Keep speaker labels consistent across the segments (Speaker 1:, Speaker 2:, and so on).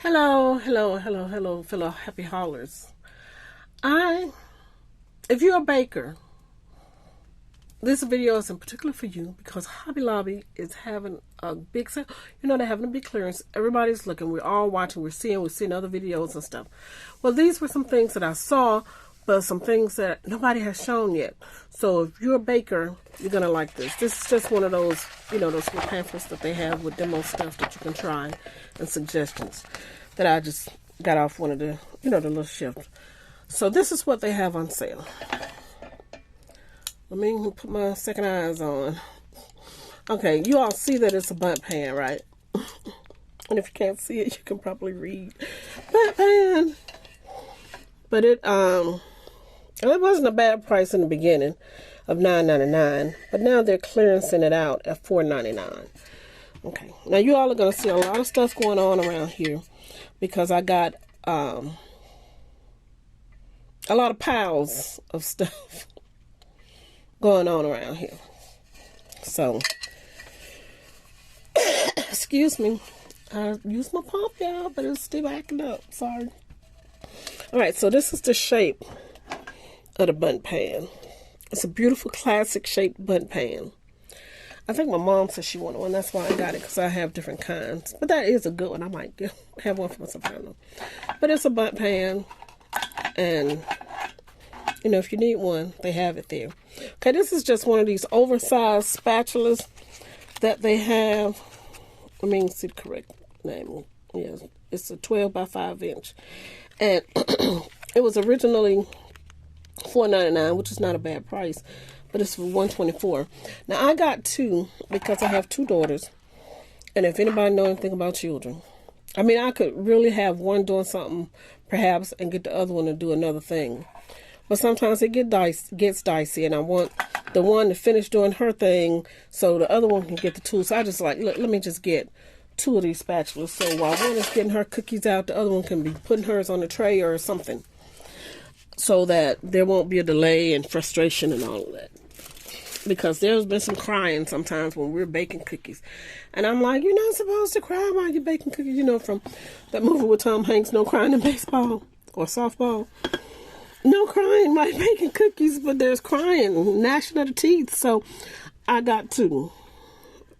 Speaker 1: Hello, hello, hello, hello, fellow happy haulers. If you're a baker, this video is in particular for you because Hobby Lobby is having a big sale. You know, they're having a big clearance. Everybody's looking. We're all watching. We're seeing other videos and stuff. Well, these were some things that I saw, but some things that nobody has shown yet. So if you're a baker, you're going to like this. This is just one of those, those little pamphlets that they have with demo stuff that you can try and suggestions that I just got off one of the, the little shifts. So this is what they have on sale. Let me put my second eyes on. Okay, you all see that it's a bundt pan, right? And if you can't see it, you can probably read. Bundt pan. But it wasn't a bad price in the beginning of $9.99, but now they're clearancing it out at $4.99. Okay, now you all are going to see a lot of stuff going on around here because I got a lot of piles of stuff going on around here. So, excuse me. I used my pump, y'all, but it's still acting up. Sorry. Alright, so this is the shape of the bundt pan. It's a beautiful classic shaped bundt pan. I think my mom said she wanted one. That's why I got it, because I have different kinds. But that is a good one. I might have one for myself. I don't know. But it's a bundt pan. And, if you need one, they have it there. Okay, this is just one of these oversized spatulas that they have. Let me see the correct name. Yes, it's a 12 by 5 inch. And it was originally $4.99, which is not a bad price, but it's for $124. Now I got two because I have two daughters, and if anybody knows anything about children, I could really have one doing something perhaps and get the other one to do another thing, but sometimes it gets dicey, and I want the one to finish doing her thing so the other one can get the tool. So I just like, look, let me just get two of these spatulas, so while one is getting her cookies out, the other one can be putting hers on the tray or something, so that there won't be a delay and frustration and all of that. Because there's been some crying sometimes when we're baking cookies, and I'm like, you're not supposed to cry while you're baking cookies, from that movie with Tom Hanks, No Crying in Baseball or Softball. No crying while you're baking cookies, but there's crying, gnashing of the teeth. So I got two.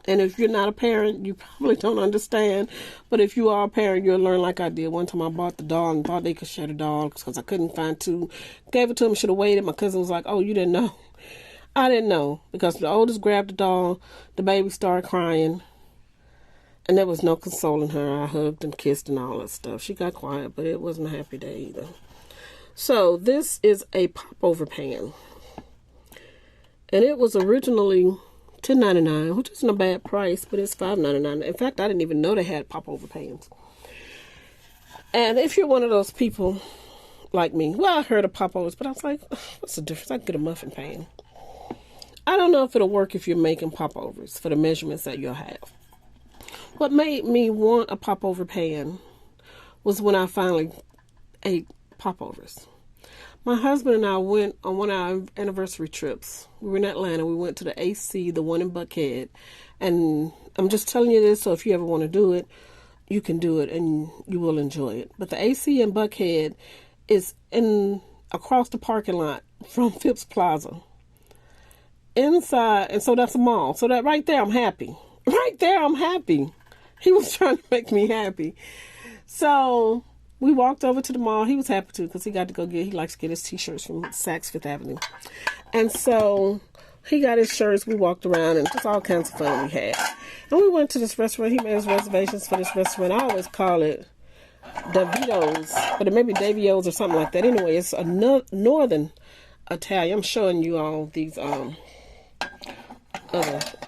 Speaker 1: And if you're not a parent, you probably don't understand. But if you are a parent, you'll learn like I did. One time I bought the doll and thought they could share the doll because I couldn't find two. Gave it to them, should have waited. My cousin was like, oh, you didn't know. I didn't know because the oldest grabbed the doll. The baby started crying. And there was no consoling her. I hugged and kissed and all that stuff. She got quiet, but it wasn't a happy day either. So this is a popover pan. And it was originally $10.99, which isn't a bad price, but it's $5.99. In fact, I didn't even know they had popover pans. And if you're one of those people like me, well, I heard of popovers, but I was like, what's the difference? I can get a muffin pan. I don't know if it'll work if you're making popovers for the measurements that you'll have. What made me want a popover pan was when I finally ate popovers. My husband and I went on one of our anniversary trips. We were in Atlanta. We went to the AC, the one in Buckhead. And I'm just telling you this, so if you ever want to do it, you can do it and you will enjoy it. But the AC in Buckhead is across the parking lot from Phipps Plaza. Inside, and so that's a mall. So that right there, I'm happy. Right there, I'm happy. He was trying to make me happy. So we walked over to the mall. He was happy too because he likes to get his t-shirts from Saks Fifth Avenue. And so he got his shirts. We walked around and just all kinds of fun we had. And we went to this restaurant. He made his reservations for this restaurant. I always call it Davito's, but it may be Davio's or something like that. Anyway, it's a northern Italian. I'm showing you all these other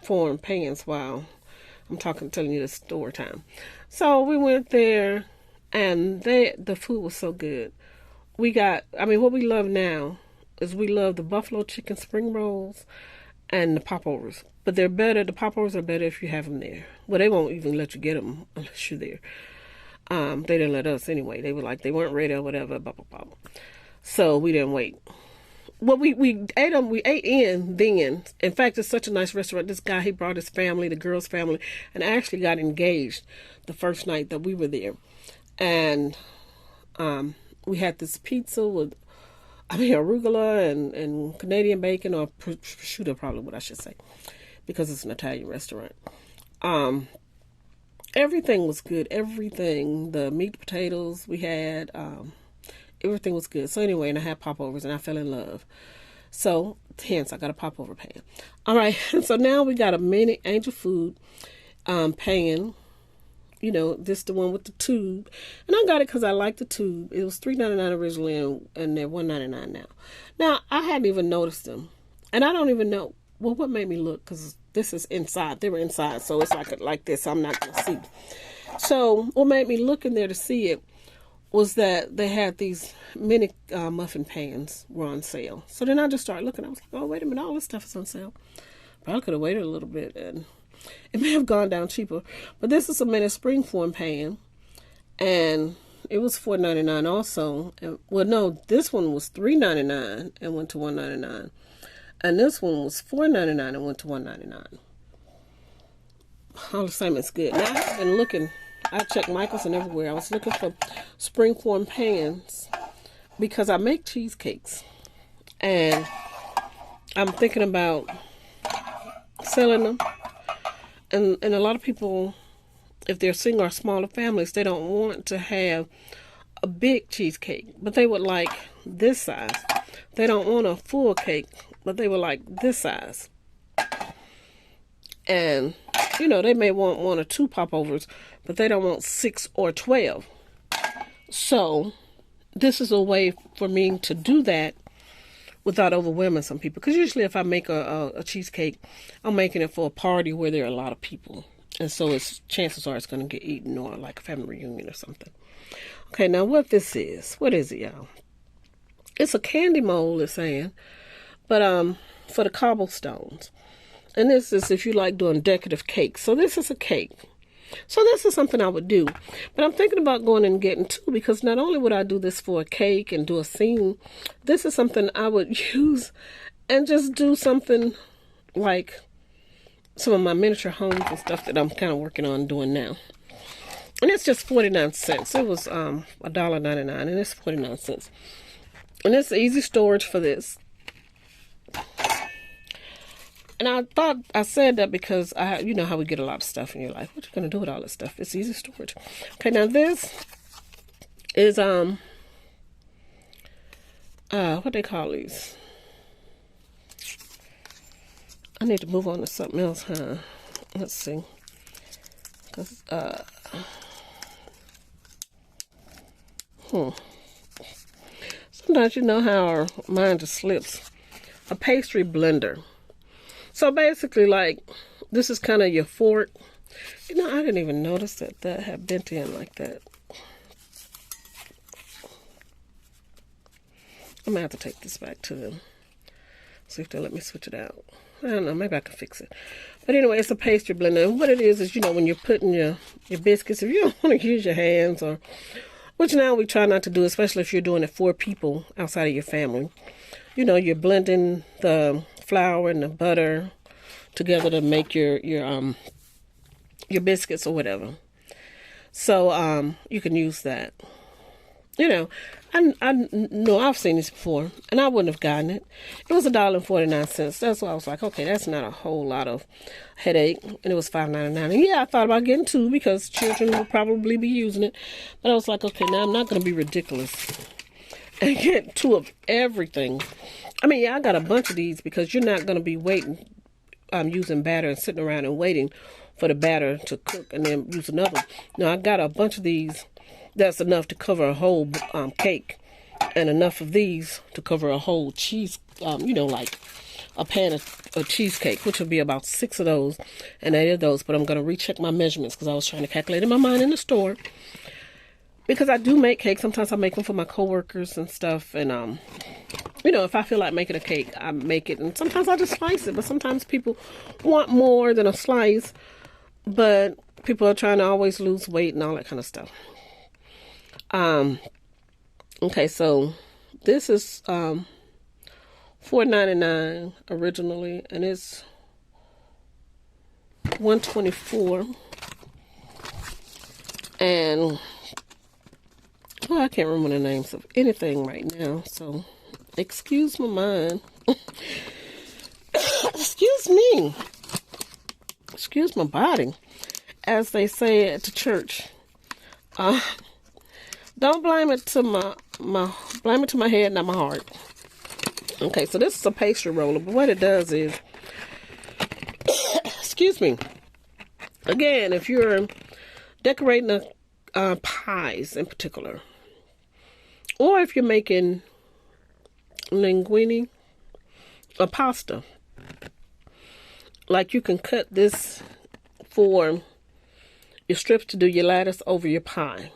Speaker 1: foreign pans while I'm telling you the story time. So we went there, and the food was so good. We got, what we love now is we love the buffalo chicken spring rolls and the popovers. But they're better, the popovers are better if you have them there. Well, they won't even let you get them unless you're there. They didn't let us anyway. They were like, they weren't ready or whatever, blah, blah, blah. So we didn't wait. Well, we ate them. We ate in then. In fact, it's such a nice restaurant. This guy, he brought his family, the girl's family, and actually got engaged the first night that we were there. And we had this pizza with, arugula and Canadian bacon, or prosciutto, probably what I should say, because it's an Italian restaurant. Everything was good. Everything, the meat, potatoes we had, everything was good. So anyway, and I had popovers, and I fell in love. So hence I got a popover pan. All right, so now we got a mini Angel Food pan. You know, this the one with the tube, and I got it because I like the tube. It was $3.99 originally, and they're $1.99 now. Now I hadn't even noticed them, and I don't even know what made me look, because this is inside. They were inside, so it's like this. I'm not gonna see. So what made me look in there to see it was that they had these mini muffin pans were on sale. So then I just started looking. I was like, oh, wait a minute, all this stuff is on sale. But I could have waited a little bit, and it may have gone down cheaper. But this is a mini springform pan, and it was $4.99 also. And, well, no, this one was $3.99 and went to $1.99. And this one was $4.99 and went to $1.99. All the same, it's good. Now, I've been looking. I checked Michaels and everywhere. I was looking for springform pans because I make cheesecakes. And I'm thinking about selling them. And a lot of people, if they're single or smaller families, they don't want to have a big cheesecake, but they would like this size. They don't want a full cake, but they would like this size. And, you know, they may want 1 or 2 popovers, but they don't want 6 or 12. So this is a way for me to do that without overwhelming some people. Because usually if I make a cheesecake, I'm making it for a party where there are a lot of people. And so it's chances are it's going to get eaten, or like a family reunion or something. Okay, now what this is. What is it, y'all? It's a candy mold, it's saying. But for the cobblestones. And this is if you like doing decorative cakes. So this is a cake. So this is something I would do. But I'm thinking about going and getting 2, because not only would I do this for a cake and do a scene, this is something I would use and just do something like some of my miniature homes and stuff that I'm kind of working on doing now. And it's just 49 cents. It was $1.99, and it's 49 cents. And it's easy storage for this. And I thought I said that because you know how we get a lot of stuff and you're like, what are you going to do with all this stuff? It's easy storage. Okay, now this is what they call these? I need to move on to something else, huh? Let's see. Cause sometimes you know how our mind just slips. A pastry blender. So basically, like, this is kind of your fork. You know, I didn't even notice that had bent in like that. I'm going to have to take this back to them. See if they'll let me switch it out. I don't know, maybe I can fix it. But anyway, it's a pastry blender. And what it is, you know, when you're putting your biscuits, if you don't want to use your hands, or which now we try not to do, especially if you're doing it for people outside of your family. You know, you're blending the flour and the butter together to make your biscuits or whatever. So you can use that. You know, I know I've seen this before, and I wouldn't have gotten it. It was $1.49. That's why I was like, okay, that's not a whole lot of headache. And it was $5.99. And yeah, I thought about getting 2 because children will probably be using it. But I was like, okay, now I'm not going to be ridiculous and get 2 of everything. I mean, yeah, I got a bunch of these because you're not going to be waiting, using batter and sitting around and waiting for the batter to cook and then use another. No, I got a bunch of these. That's enough to cover a whole cake, and enough of these to cover a whole cheese, you know, like a pan of cheesecake, which would be about 6 of those and 8 of those. But I'm going to recheck my measurements because I was trying to calculate in my mind in the store. Because I do make cakes. Sometimes I make them for my coworkers and stuff. And, you know, if I feel like making a cake, I make it. And sometimes I just slice it. But sometimes people want more than a slice. But people are trying to always lose weight and all that kind of stuff. Okay, so this is $4.99 originally, and it's $1.24, and I can't remember the names of anything right now, so excuse my mind. Excuse me. Excuse my body, as they say at the church. Don't blame it to blame it to my head, not my heart. Okay, so this is a pastry roller, but what it does is, excuse me. Again, if you're decorating pies in particular, or if you're making linguine or pasta, like you can cut this for your strips to do your lattice over your pie.